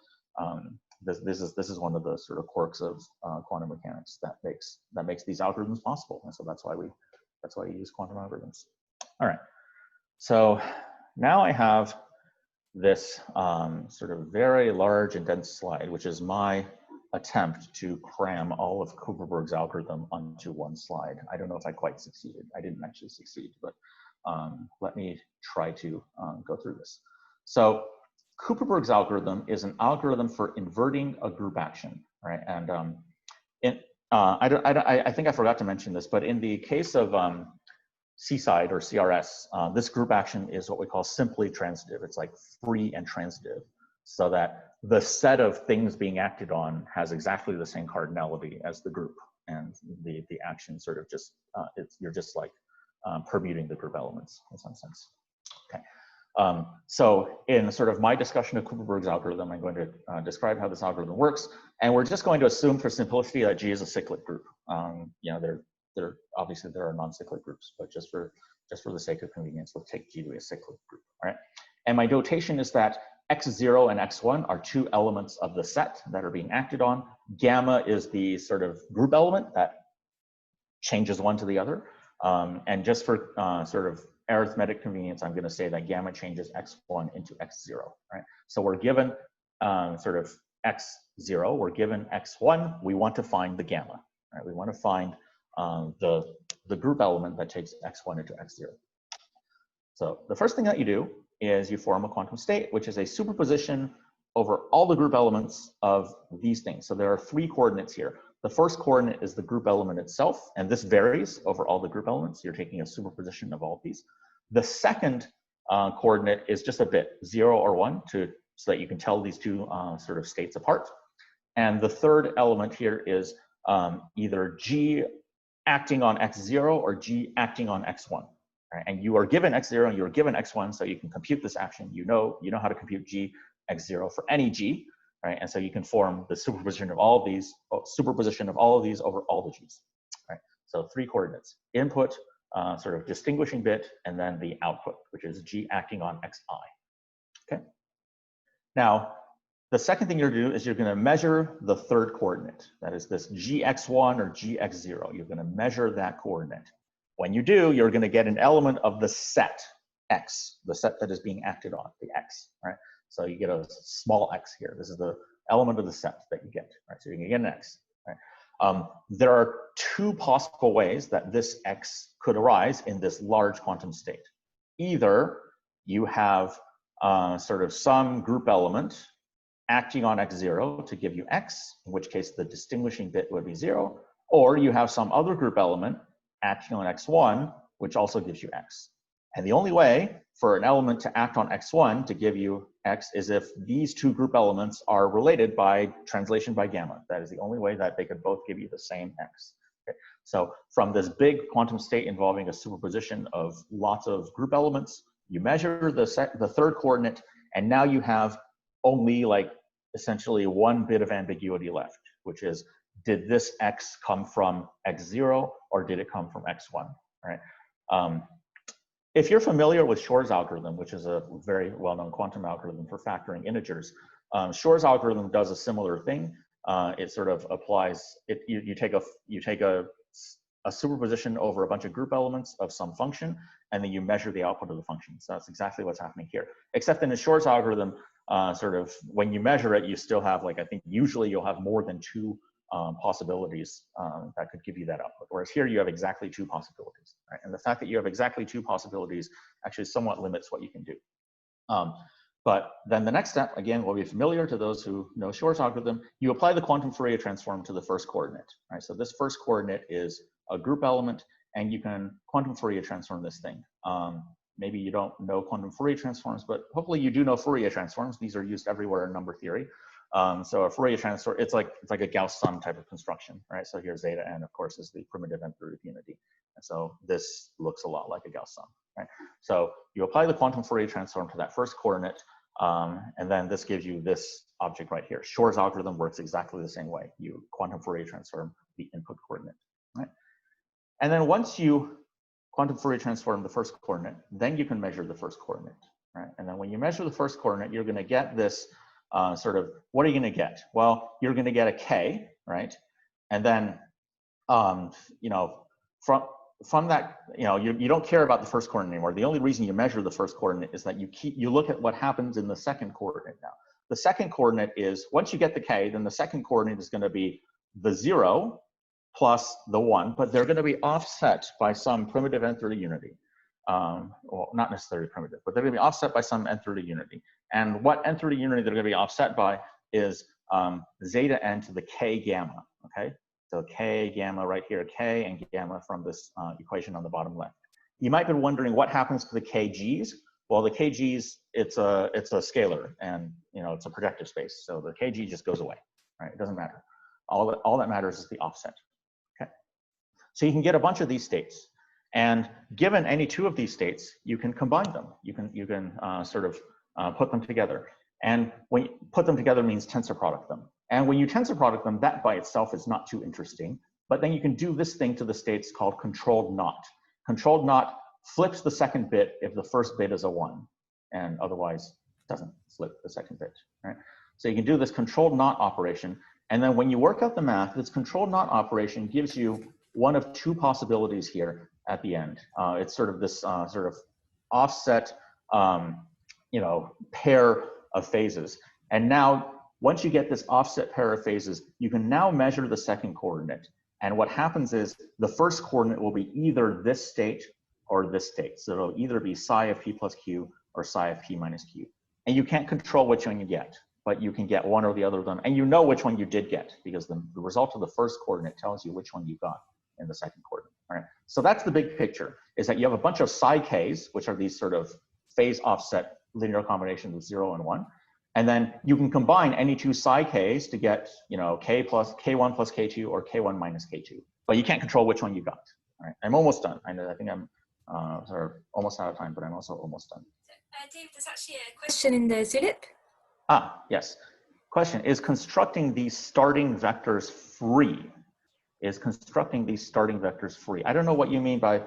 this is one of the sort of quirks of quantum mechanics that makes these algorithms possible, and so that's why you use quantum algorithms. All right. So now I have this sort of very large and dense slide, which is my attempt to cram all of Kuperberg's algorithm onto one slide. I don't know if I quite succeeded. I didn't actually succeed, but let me try to go through this. So Kuperberg's algorithm is an algorithm for inverting a group action, right? And I think I forgot to mention this, but in the case of Seaside or CRS, this group action is what we call simply transitive. It's like free and transitive, so that the set of things being acted on has exactly the same cardinality as the group, and the action sort of just you're just like permuting the group elements in some sense. Okay. So in sort of my discussion of Kuperberg's algorithm, I'm going to describe how this algorithm works, and we're just going to assume for simplicity that G is a cyclic group. Obviously there are non-cyclic groups, but just for the sake of convenience, we'll take G to be a cyclic group, all right? And my notation is that x0 and x1 are two elements of the set that are being acted on. Gamma is the sort of group element that changes one to the other. And just for sort of arithmetic convenience, I'm going to say that gamma changes x1 into x0, right? So we're given sort of x0, we're given x1, we want to find the gamma, right? We want to find the group element that takes x1 into x0. So the first thing that you do is you form a quantum state, which is a superposition over all the group elements of these things. So there are 3 coordinates here. The first coordinate is the group element itself, and this varies over all the group elements. You're taking a superposition of all of these. The second coordinate is just a bit, 0 or 1, so that you can tell these two sort of states apart. And the third element here is either G acting on x0 or G acting on x1. Right? And you are given x0 and you are given x1, so you can compute this action. You know how to compute G x0 for any G. right? And so you can form the superposition of all of these, over all the g's, right? So 3 coordinates: input, sort of distinguishing bit, and then the output, which is g acting on xi. Okay. Now, the second thing you're going to do is you're going to measure the third coordinate. That is this gx1 or gx0. You're going to measure that coordinate. When you do, you're going to get an element of the set x, the set that is being acted on, the x, right? So you get a small x here. This is the element of the set that you get, right? So you're going to get an x, right? There are 2 possible ways that this x could arise in this large quantum state. Either you have sort of some group element acting on x0 to give you x, in which case the distinguishing bit would be 0, or you have some other group element acting on x1, which also gives you x. And the only way for an element to act on x1 to give you x is if these 2 group elements are related by translation by gamma. That is the only way that they could both give you the same x. Okay. So from this big quantum state involving a superposition of lots of group elements, you measure the third coordinate, and now you have only like essentially 1 bit of ambiguity left, which is, did this x come from x0 or did it come from x1, right? If you're familiar with Shor's algorithm, which is a very well-known quantum algorithm for factoring integers, Shor's algorithm does a similar thing. It sort of applies, you take a superposition over a bunch of group elements of some function, and then you measure the output of the function. So that's exactly what's happening here. Except in a Shor's algorithm, sort of when you measure it, you still have, like, I think usually you'll have more than 2 possibilities that could give you that output. Whereas here you have exactly 2 possibilities, right? And the fact that you have exactly 2 possibilities actually somewhat limits what you can do. But then the next step, again, will be familiar to those who know Shor's algorithm. You apply the quantum Fourier transform to the first coordinate, right? So this first coordinate is a group element, and you can quantum Fourier transform this thing. Maybe you don't know quantum Fourier transforms, but hopefully you do know Fourier transforms. These are used everywhere in number theory. So a Fourier transform, it's like a Gauss sum type of construction, right? So here zeta n, of course, is the primitive nth root of unity. And so this looks a lot like a Gauss sum, right? So you apply the quantum Fourier transform to that first coordinate, and then this gives you this object right here. Shor's algorithm works exactly the same way. You quantum Fourier transform the input coordinate, right? And then once you quantum Fourier transform the first coordinate, then you can measure the first coordinate, right? And then when you measure the first coordinate, you're going to get this sort of, what are you going to get? Well, you're going to get a k, right? And then, you know, from that, you know, you don't care about the first coordinate anymore. The only reason you measure the first coordinate is that you look at what happens in the second coordinate now. The second coordinate is, once you get the k, then the second coordinate is going to be the 0 plus the 1, but they're going to be offset by some primitive nth root of unity. Well, not necessarily primitive, but they're going to be offset by some nth root of unity. And what nth root of unity they're going to be offset by is zeta n to the k gamma, okay? So k gamma right here, k and gamma from this equation on the bottom left. You might be wondering what happens to the kg's. Well, the kg's, it's a scalar, and you know, it's a projective space. So the kg just goes away, right? It doesn't matter. All that matters is the offset. Okay. So you can get a bunch of these states. And given any 2 of these states, you can combine them. You can sort of put them together. And when you put them together means tensor product them. And when you tensor product them, that by itself is not too interesting. But then you can do this thing to the states called controlled not. Controlled not flips the second bit if the first bit is a 1, and otherwise doesn't flip the second bit, right? So you can do this controlled not operation. And then when you work out the math, this controlled not operation gives you one of 2 possibilities here at the end. It's sort of this sort of offset, you know, pair of phases. And now, once you get this offset pair of phases, you can now measure the second coordinate. And what happens is the first coordinate will be either this state or this state. So it'll either be psi of p plus q or psi of p minus q. And you can't control which one you get, but you can get one or the other of them. And you know which one you did get, because the result of the first coordinate tells you which one you got in the second coordinate. All right. So that's the big picture, is that you have a bunch of psi k's, which are these sort of phase offset linear combinations of 0 and 1. And then you can combine any 2 psi k's to get, you know, k1 plus k2 or k1 minus k2. But you can't control which one you got. All right. I'm almost done. I think I'm sort of almost out of time, but I'm also almost done. Dave, there's actually a question in the Zulip. Ah, yes. Question, is constructing these starting vectors free? Is constructing these starting vectors free? I don't know what you mean by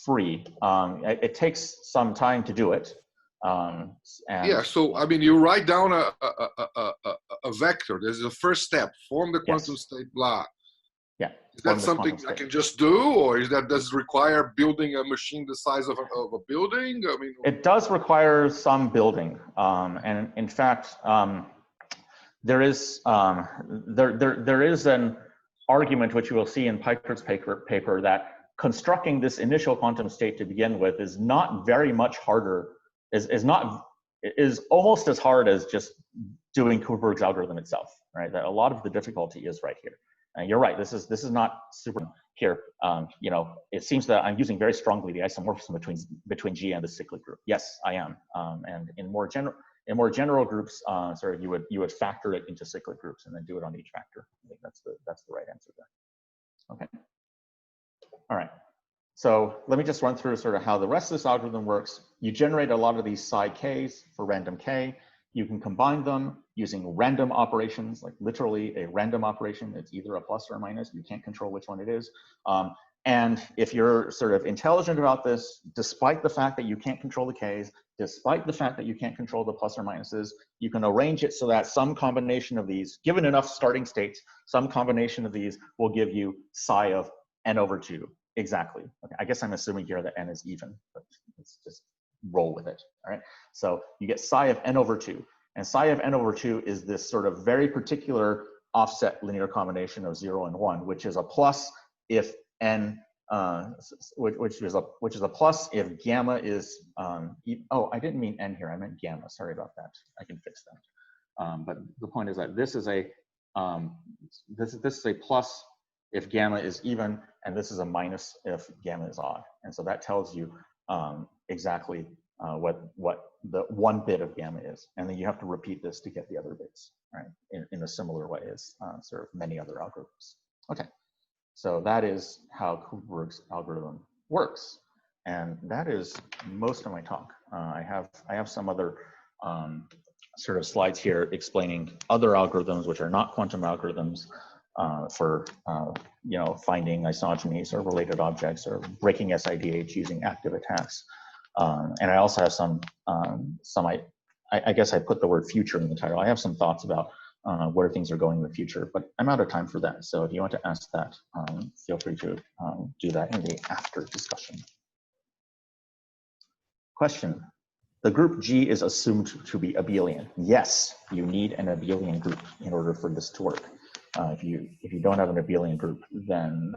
free. It takes some time to do it. And yeah, so I mean, you write down a vector. This is the first step. Form the quantum state, blah. Yeah. Is that something I can just do, or does it require building a machine the size of a building? I mean, it does require some building, and in fact, there is an argument which you will see in Piper's paper that constructing this initial quantum state to begin with is not very much harder. Is almost as hard as just doing Kubernetes algorithm itself, right? That a lot of the difficulty is right here. And you're right. This is not super here. You know, it seems that I'm using very strongly the isomorphism between G and the cyclic group. Yes, I am. And in more general groups, sort of you would factor it into cyclic groups and then do it on each factor. I think that's the right answer there. Okay. All right. So let me just run through sort of how the rest of this algorithm works. You generate a lot of these psi k's for random k. You can combine them using random operations, like literally a random operation. It's either a plus or a minus. You can't control which one it is. And if you're sort of intelligent about this, despite the fact that you can't control the k's, despite the fact that you can't control the plus or minuses, you can arrange it so that some combination of these, given enough starting states, some combination of these will give you psi of n/2. Exactly. Okay. I guess I'm assuming here that n is even, but let's just roll with it. All right. So you get psi of n/2, and psi of n/2 is this sort of very particular offset linear combination of 0 and 1, which is a plus if n, which is a plus if gamma is. Oh, I didn't mean n here. I meant gamma. Sorry about that. I can fix that. But the point is that this is a this is a plus if gamma is even, and this is a minus if gamma is odd. And so that tells you exactly what the one bit of gamma is. And then you have to repeat this to get the other bits, right? In a similar way as sort of many other algorithms. Okay, so that is how Kubernetes algorithm works. And that is most of my talk. I have some other sort of slides here explaining other algorithms which are not quantum algorithms, for you know, finding isogenies or related objects or breaking SIDH using active attacks. And I also have some I guess I put the word future in the title. I have some thoughts about where things are going in the future, but I'm out of time for that. So if you want to ask that, feel free to do that in the after discussion. Question. The group G is assumed to be abelian. Yes, you need an abelian group in order for this to work. If you don't have an abelian group, then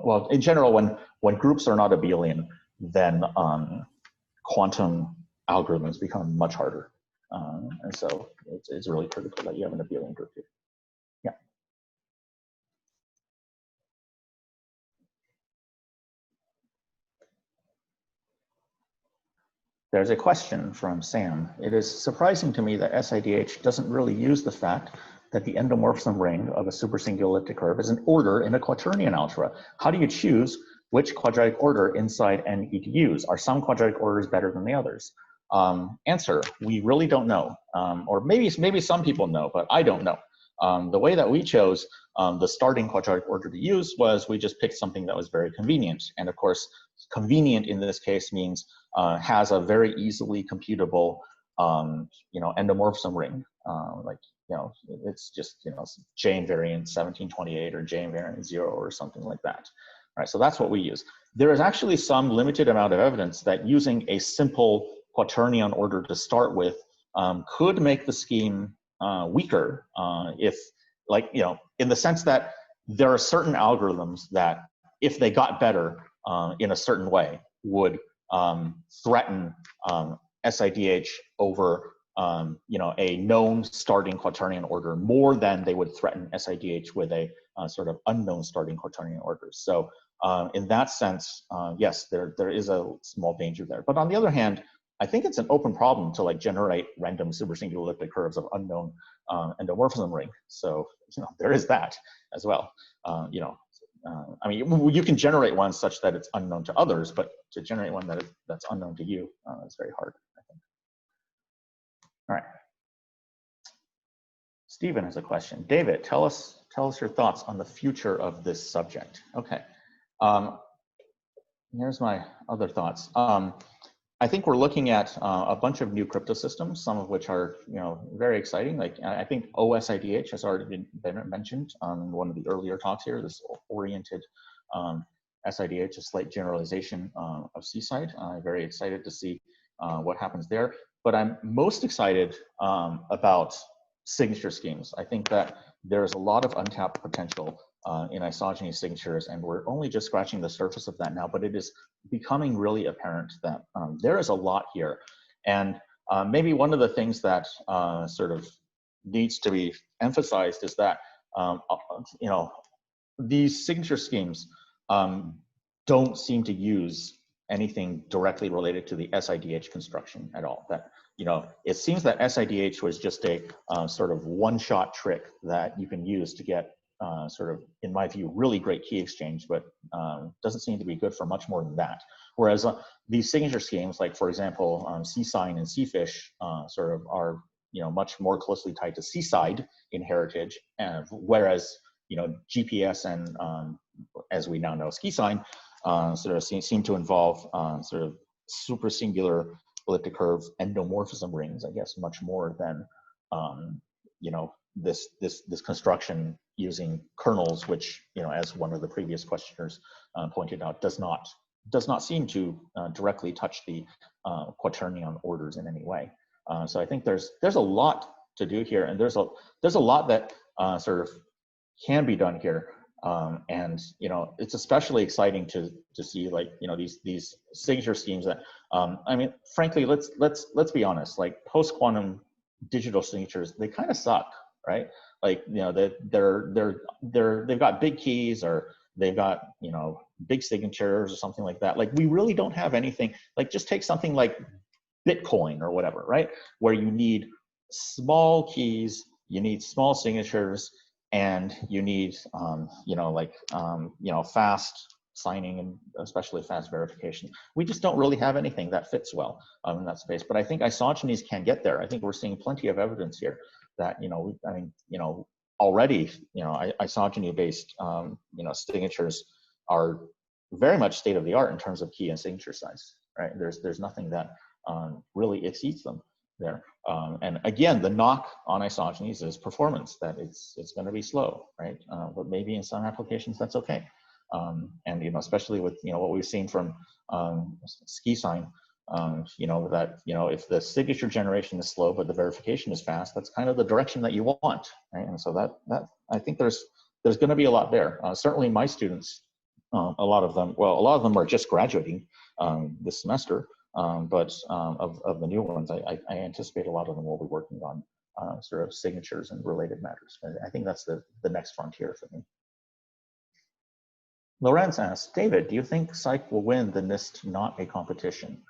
well, in general, when groups are not abelian, then quantum algorithms become much harder, and so it's really critical that you have an abelian group here. Yeah. There's a question from Sam. It is surprising to me that SIDH doesn't really use the fact that the endomorphism ring of a supersingular elliptic curve is an order in a quaternion algebra. How do you choose which quadratic order inside NE to use? Are some quadratic orders better than the others? Answer, we really don't know. Or maybe some people know, but I don't know. The way that we chose the starting quadratic order to use was we just picked something that was very convenient. And of course, convenient in this case means has a very easily computable you know, endomorphism ring. Like, you know, it's just, you know, J invariant 1728 or J invariant 0 or something like that. All right, so that's what we use. There is actually some limited amount of evidence that using a simple quaternion order to start with could make the scheme weaker if, like, you know, in the sense that there are certain algorithms that if they got better in a certain way would threaten SIDH over you know, a known starting quaternion order more than they would threaten SIDH with a sort of unknown starting quaternion order. So in that sense, yes, there is a small danger there. But on the other hand, I think it's an open problem to like generate random supersingular elliptic curves of unknown endomorphism ring. So, you know, there is that as well. You know, I mean, you can generate one such that it's unknown to others, but to generate one that's unknown to you is very hard, I think. All right. Stephen has a question. David, tell us your thoughts on the future of this subject. Okay. Here's my other thoughts. I think we're looking at a bunch of new crypto systems, some of which are, very exciting. Like I think OSIDH has already been mentioned in one of the earlier talks here. This oriented SIDH, a slight generalization of Seaside. I'm very excited to see what happens there. But I'm most excited about signature schemes. I think that there's a lot of untapped potential in isogeny signatures, and we're only just scratching the surface of that now, but it is becoming really apparent that there is a lot here. And maybe one of the things that sort of needs to be emphasized is that, these signature schemes don't seem to use anything directly related to the SIDH construction at all. That, it seems that SIDH was just a sort of one-shot trick that you can use to get sort of, in my view, really great key exchange, but doesn't seem to be good for much more than that. Whereas these signature schemes, like for example, CSign and CFish sort of are, much more closely tied to Seaside in heritage, and whereas, GPS and as we now know, SkiSign sort of seem to involve sort of super singular elliptic curve endomorphism rings, I guess, much more than this construction using kernels, which, as one of the previous questioners pointed out, does not seem to directly touch the quaternion orders in any way. So I think there's a lot to do here, and there's a lot that sort of can be done here. And it's especially exciting to see, like, these signature schemes that I mean, frankly, let's be honest, like post-quantum digital signatures, they kind of suck, right? Like, they've got big keys, or they've got, big signatures or something like that. Like, we really don't have anything. Like, just take something like Bitcoin or whatever, right? Where you need small keys, you need small signatures, and you need, fast signing and especially fast verification. We just don't really have anything that fits well in that space. But I think isogenies can get there. I think we're seeing plenty of evidence here that, already, isogeny-based, signatures are very much state of the art in terms of key and signature size, right? There's nothing that really exceeds them there. And again, the knock on isogenies is performance, that it's going to be slow, right? But maybe in some applications that's okay. And especially with what we've seen from SkiSign, that if the signature generation is slow but the verification is fast, that's kind of the direction that you want, right? And so that I think there's going to be a lot there. Certainly, my students, a lot of them are just graduating this semester. But of the new ones, I anticipate a lot of them will be working on sort of signatures and related matters. I think that's the next frontier for me. Lorenz asks, David, do you think Psych will win the NIST Not a Competition?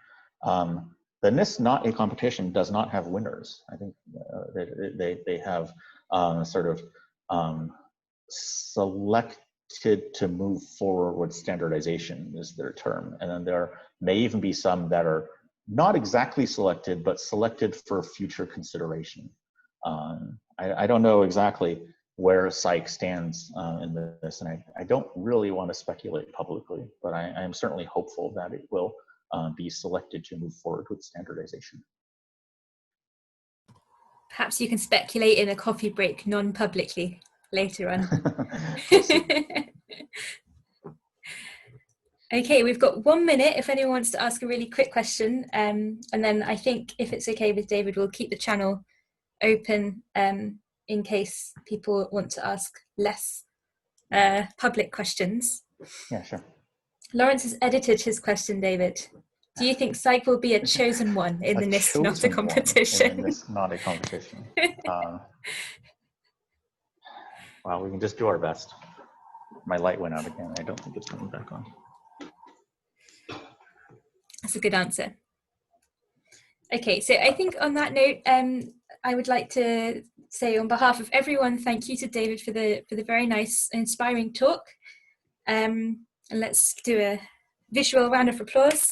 The NIST Not a Competition does not have winners. I think they have sort of selected to move forward with standardization is their term. And then there may even be some that are not exactly selected, but selected for future consideration. I don't know exactly where Psych stands in this, and I don't really want to speculate publicly, but I am certainly hopeful that it will be selected to move forward with standardization. Perhaps you can speculate in a coffee break non-publicly later on. Okay, we've got 1 minute if anyone wants to ask a really quick question. And then I think if it's okay with David, we'll keep the channel open in case people want to ask less public questions. Yeah, sure. Lawrence has edited his question, David. Do you think Psych will be a chosen one in the NIST Not a Competition? In the NIST Not a Competition. Well, we can just do our best. My light went out again. I don't think it's coming back on. That's a good answer. Okay, so I think on that note, I would like to say on behalf of everyone, thank you to David for the very nice, inspiring talk. And let's do a visual round of applause.